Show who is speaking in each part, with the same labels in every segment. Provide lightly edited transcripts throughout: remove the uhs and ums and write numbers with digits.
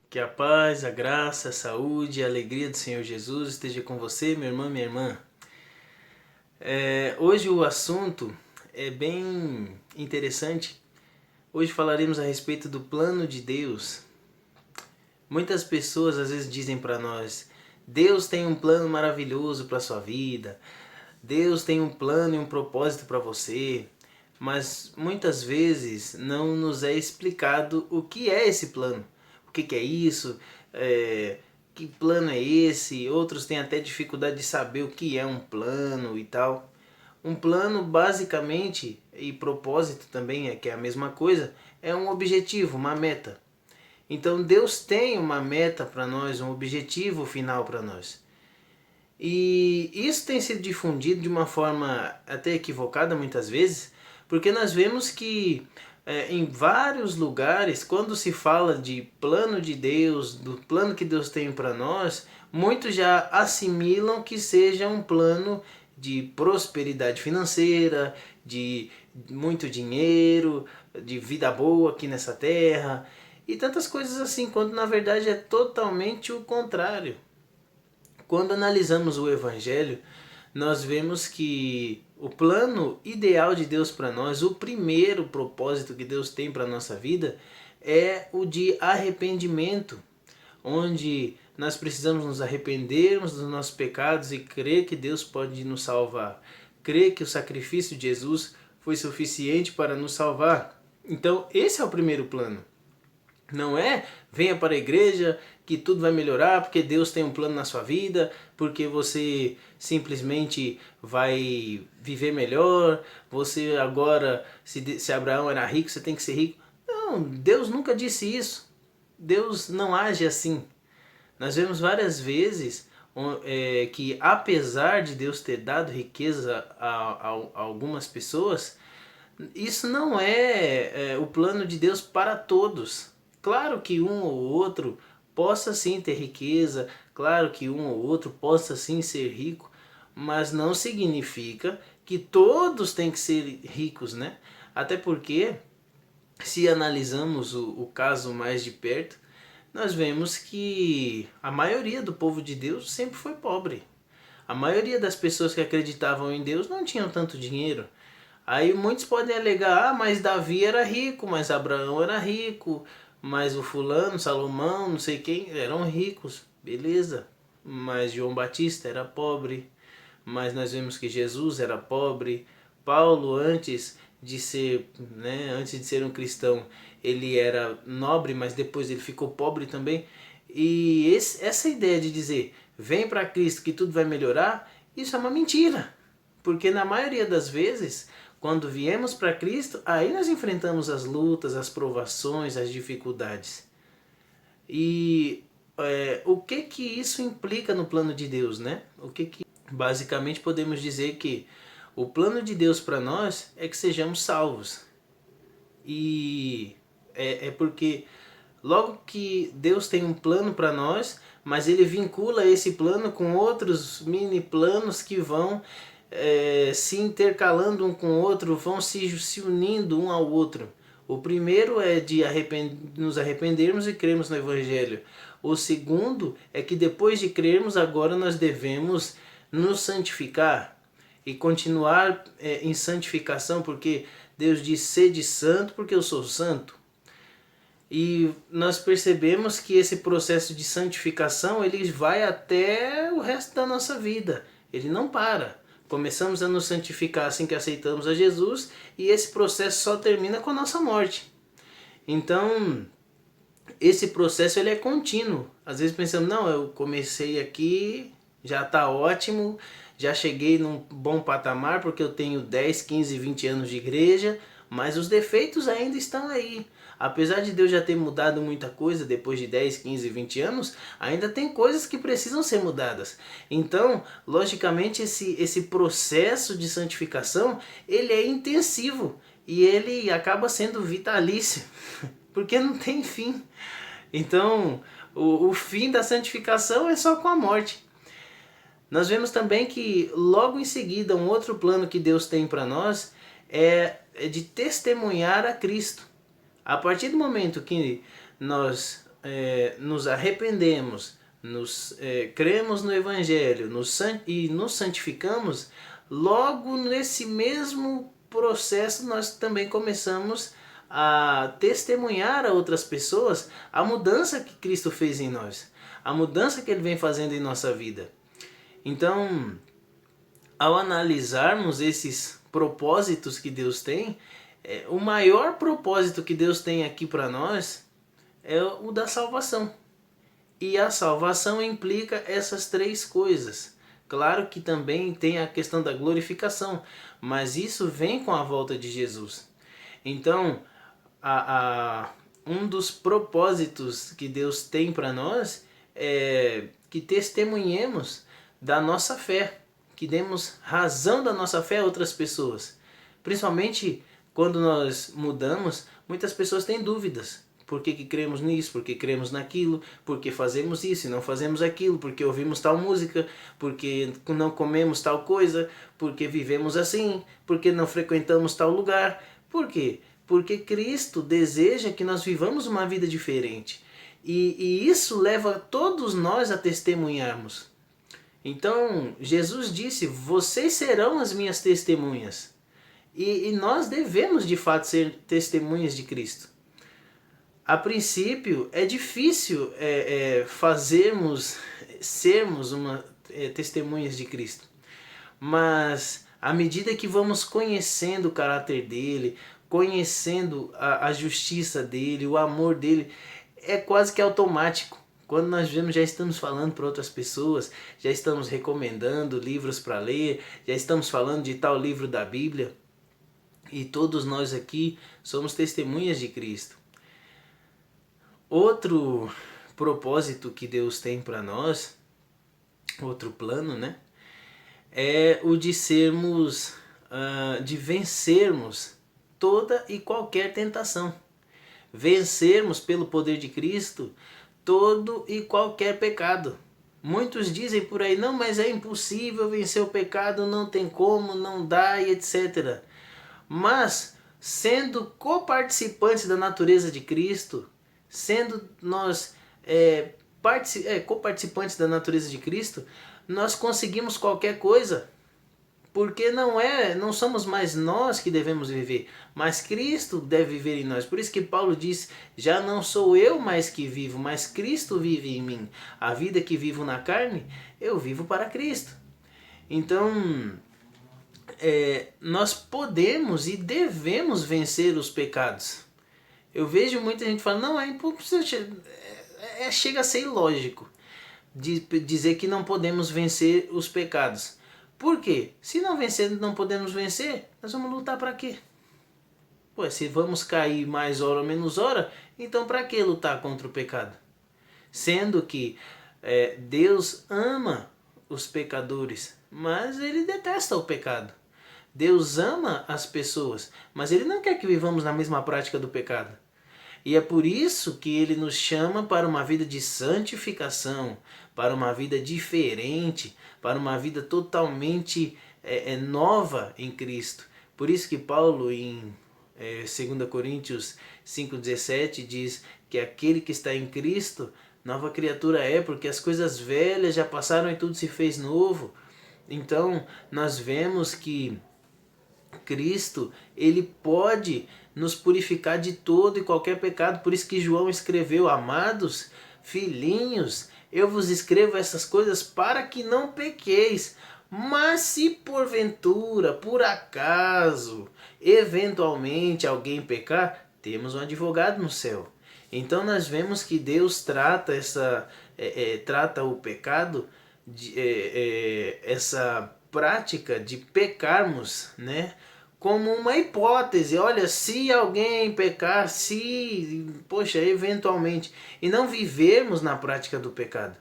Speaker 1: Que a paz, a graça, a saúde e a alegria do Senhor Jesus esteja com você, meu irmão, minha irmã. Hoje o assunto é bem interessante. Hoje falaremos a respeito do plano de Deus. Muitas pessoas às vezes dizem para nós: Deus tem um plano maravilhoso para sua vida. Deus tem um plano e um propósito para você. Mas muitas vezes não nos é explicado o que é esse plano. O que é isso? Que plano é esse? Outros têm até dificuldade de saber o que é um plano e tal. Um plano, basicamente, e propósito também, que é a mesma coisa, é um objetivo, uma meta. Então Deus tem uma meta para nós, um objetivo final para nós. E isso tem sido difundido de uma forma até equivocada muitas vezes, porque nós vemos que em vários lugares, quando se fala de plano de Deus, do plano que Deus tem para nós, muitos já assimilam que seja um plano de prosperidade financeira, de muito dinheiro, de vida boa aqui nessa terra e tantas coisas assim, quando na verdade é totalmente o contrário. Quando analisamos o Evangelho, nós vemos que o plano ideal de Deus para nós, o primeiro propósito que Deus tem para a nossa vida, é o de arrependimento, onde nós precisamos nos arrependermos dos nossos pecados e crer que Deus pode nos salvar. Crer que o sacrifício de Jesus foi suficiente para nos salvar. Então, esse é o primeiro plano. Não é venha para a igreja que tudo vai melhorar porque Deus tem um plano na sua vida, porque você simplesmente vai viver melhor, você agora, se Abraão era rico, você tem que ser rico. Não, Deus nunca disse isso. Deus não age assim. Nós vemos várias vezes que apesar de Deus ter dado riqueza a algumas pessoas, isso não é o plano de Deus para todos. Claro que um ou outro possa sim ter riqueza, claro que um ou outro possa sim ser rico, mas não significa que todos têm que ser ricos, né? Até porque, se analisamos o caso mais de perto, nós vemos que a maioria do povo de Deus sempre foi pobre. A maioria das pessoas que acreditavam em Deus não tinham tanto dinheiro. Aí muitos podem alegar, mas Davi era rico, mas Abraão era rico, mas o fulano, Salomão, não sei quem, eram ricos, beleza. Mas João Batista era pobre, mas nós vemos que Jesus era pobre. Paulo, antes de ser um cristão, ele era nobre, mas depois ele ficou pobre também. E essa ideia de dizer, vem para Cristo que tudo vai melhorar, isso é uma mentira. Porque na maioria das vezes, quando viemos para Cristo, aí nós enfrentamos as lutas, as provações, as dificuldades. E o que isso implica no plano de Deus, né? Basicamente podemos dizer que o plano de Deus para nós é que sejamos salvos. E é porque logo que Deus tem um plano para nós, mas ele vincula esse plano com outros mini planos que vão se intercalando um com o outro, vão se unindo um ao outro. O primeiro é de nos arrependermos e crermos no Evangelho. O segundo é que depois de crermos, agora nós devemos nos santificar e continuar em santificação, porque Deus diz: sede santo, porque eu sou santo. E nós percebemos que esse processo de santificação ele vai até o resto da nossa vida. Ele não para. Começamos a nos santificar assim que aceitamos a Jesus e esse processo só termina com a nossa morte. Então, esse processo ele é contínuo. Às vezes pensamos, não, eu comecei aqui, já está ótimo, já cheguei num bom patamar porque eu tenho 10, 15, 20 anos de igreja, mas os defeitos ainda estão aí. Apesar de Deus já ter mudado muita coisa depois de 10, 15, 20 anos, ainda tem coisas que precisam ser mudadas. Então, logicamente, esse processo de santificação, ele é intensivo e ele acaba sendo vitalício, porque não tem fim. Então, o fim da santificação é só com a morte. Nós vemos também que logo em seguida um outro plano que Deus tem para nós é de testemunhar a Cristo. A partir do momento que nós nos arrependemos, cremos no Evangelho e nos santificamos, logo nesse mesmo processo nós também começamos a testemunhar a outras pessoas a mudança que Cristo fez em nós, a mudança que Ele vem fazendo em nossa vida. Então, ao analisarmos esses propósitos que Deus tem, o maior propósito que Deus tem aqui para nós é o da salvação. E a salvação implica essas três coisas. Claro que também tem a questão da glorificação, mas isso vem com a volta de Jesus. Então, um dos propósitos que Deus tem para nós é que testemunhemos da nossa fé, que demos razão da nossa fé a outras pessoas. Principalmente quando nós mudamos, muitas pessoas têm dúvidas. Por que cremos nisso? Por que cremos naquilo? Por que fazemos isso e não fazemos aquilo? Por que ouvimos tal música? Por que não comemos tal coisa? Por que vivemos assim? Por que não frequentamos tal lugar? Por quê? Porque Cristo deseja que nós vivamos uma vida diferente. E isso leva todos nós a testemunharmos. Então, Jesus disse, vocês serão as minhas testemunhas. E nós devemos de fato ser testemunhas de Cristo. A princípio, é difícil sermos testemunhas de Cristo. Mas, à medida que vamos conhecendo o caráter dele, conhecendo a justiça dele, o amor dele, é quase que automático. Quando nós vemos, já estamos falando para outras pessoas, já estamos recomendando livros para ler, já estamos falando de tal livro da Bíblia. E todos nós aqui somos testemunhas de Cristo. Outro propósito que Deus tem para nós, outro plano, né? É o de de vencermos toda e qualquer tentação. Vencermos pelo poder de Cristo todo e qualquer pecado. Muitos dizem por aí, não, mas é impossível vencer o pecado, não tem como, não dá e etc. Mas, sendo coparticipantes da natureza de Cristo, sendo nós coparticipantes da natureza de Cristo, nós conseguimos qualquer coisa. Porque não somos mais nós que devemos viver, mas Cristo deve viver em nós. Por isso que Paulo diz, já não sou eu mais que vivo, mas Cristo vive em mim. A vida que vivo na carne, eu vivo para Cristo. Então, nós podemos e devemos vencer os pecados. Eu vejo muita gente falando, não, é impossível, chega a ser ilógico dizer que não podemos vencer os pecados. Por quê? Se não podemos vencer, nós vamos lutar para quê? Pô, se vamos cair mais hora ou menos hora, então para que lutar contra o pecado? Sendo que Deus ama os pecadores, mas Ele detesta o pecado. Deus ama as pessoas, mas Ele não quer que vivamos na mesma prática do pecado. E é por isso que Ele nos chama para uma vida de santificação, para uma vida diferente, para uma vida totalmente nova em Cristo. Por isso que Paulo em 2 Coríntios 5,17 diz que aquele que está em Cristo, nova criatura é, porque as coisas velhas já passaram e tudo se fez novo. Então nós vemos que Cristo, Ele pode nos purificar de todo e qualquer pecado. Por isso que João escreveu, amados filhinhos, eu vos escrevo essas coisas para que não pequeis. Mas se porventura, por acaso, eventualmente alguém pecar, temos um advogado no céu. Então nós vemos que Deus trata trata o pecado, essa prática de pecarmos, né, como uma hipótese. Olha, se alguém pecar, eventualmente, e não vivermos na prática do pecado.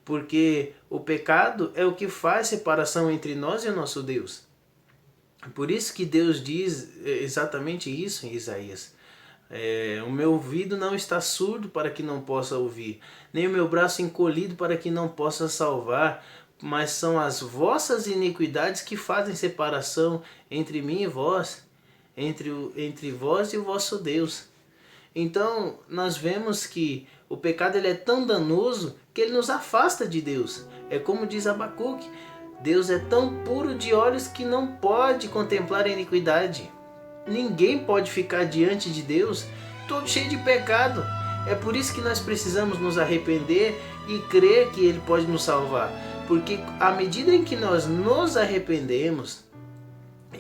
Speaker 1: Porque o pecado é o que faz separação entre nós e o nosso Deus. Por isso que Deus diz exatamente isso em Isaías. O meu ouvido não está surdo para que não possa ouvir, nem o meu braço encolhido para que não possa salvar, mas são as vossas iniquidades que fazem separação entre mim e vós, entre vós e o vosso Deus. Então nós vemos que O pecado ele é tão danoso que ele nos afasta de Deus. É como diz Abacuque, Deus é tão puro de olhos que não pode contemplar a iniquidade. Ninguém pode ficar diante de Deus todo cheio de pecado. É por isso que nós precisamos nos arrepender e crer que Ele pode nos salvar. Porque à medida em que nós nos arrependemos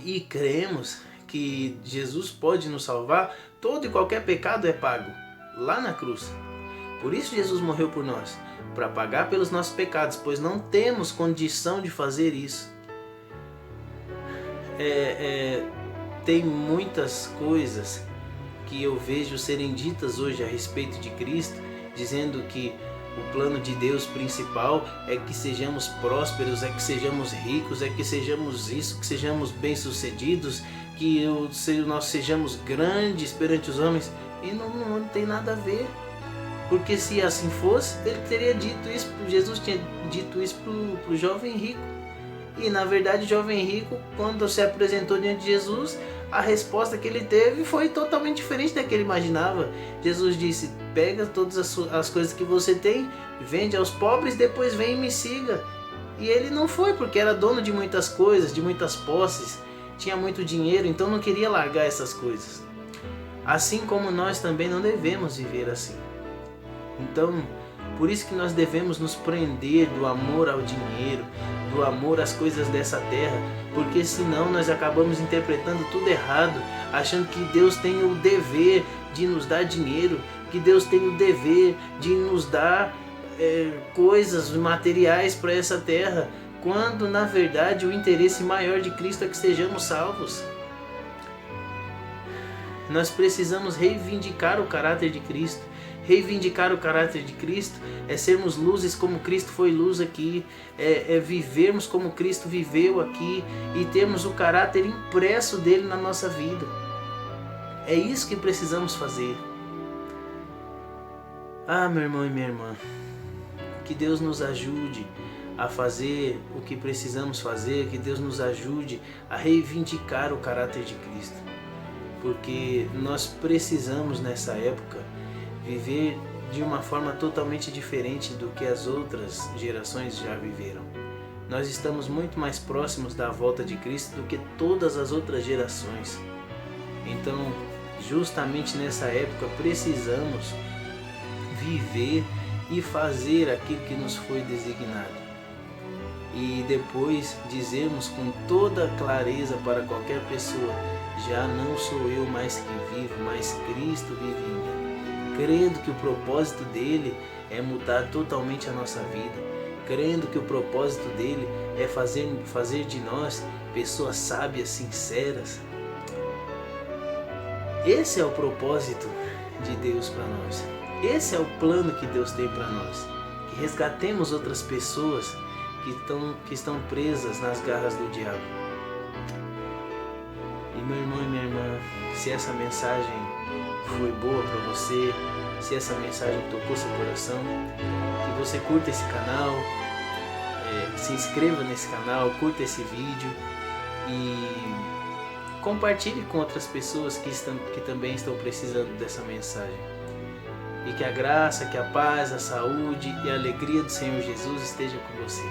Speaker 1: e cremos que Jesus pode nos salvar, todo e qualquer pecado é pago lá na cruz. Por isso Jesus morreu por nós, para pagar pelos nossos pecados, pois não temos condição de fazer isso. Tem muitas coisas que eu vejo serem ditas hoje a respeito de Cristo, dizendo que o plano de Deus principal é que sejamos prósperos, é que sejamos ricos, é que sejamos isso, que sejamos bem-sucedidos, que nós sejamos grandes perante os homens. E não tem nada a ver. Porque se assim fosse, ele teria dito isso, Jesus tinha dito isso para o jovem rico. E na verdade o jovem rico, quando se apresentou diante de Jesus, a resposta que ele teve foi totalmente diferente da que ele imaginava. Jesus disse, pega todas as coisas que você tem, vende aos pobres, depois vem e me siga. E ele não foi, porque era dono de muitas coisas, de muitas posses, tinha muito dinheiro, então não queria largar essas coisas. Assim como nós também não devemos viver assim. Então, por isso que nós devemos nos prender do amor ao dinheiro, do amor às coisas dessa terra, porque senão nós acabamos interpretando tudo errado, achando que Deus tem o dever de nos dar dinheiro, que Deus tem o dever de nos dar coisas materiais para essa terra, quando na verdade o interesse maior de Cristo é que sejamos salvos. Nós precisamos reivindicar o caráter de Cristo. Reivindicar o caráter de Cristo é sermos luzes como Cristo foi luz aqui, é vivermos como Cristo viveu aqui e termos o caráter impresso dele na nossa vida. É isso que precisamos fazer. Ah, meu irmão e minha irmã, que Deus nos ajude a fazer o que precisamos fazer, que Deus nos ajude a reivindicar o caráter de Cristo, porque nós precisamos nessa época viver de uma forma totalmente diferente do que as outras gerações já viveram. Nós estamos muito mais próximos da volta de Cristo do que todas as outras gerações. Então, justamente nessa época, precisamos viver e fazer aquilo que nos foi designado. E depois dizermos com toda clareza para qualquer pessoa, já não sou eu mais que vivo, mas Cristo vive em mim. Crendo que o propósito dele é mudar totalmente a nossa vida, crendo que o propósito dele é fazer de nós pessoas sábias, sinceras. Esse é o propósito de Deus para nós. Esse é o plano que Deus tem para nós, que resgatemos outras pessoas que estão presas nas garras do diabo. E meu irmão e minha irmã, se essa mensagem foi boa para você, se essa mensagem tocou seu coração, que você curta esse canal, se inscreva nesse canal, curta esse vídeo e compartilhe com outras pessoas que também estão precisando dessa mensagem. E que a graça, que a paz, a saúde e a alegria do Senhor Jesus esteja com você.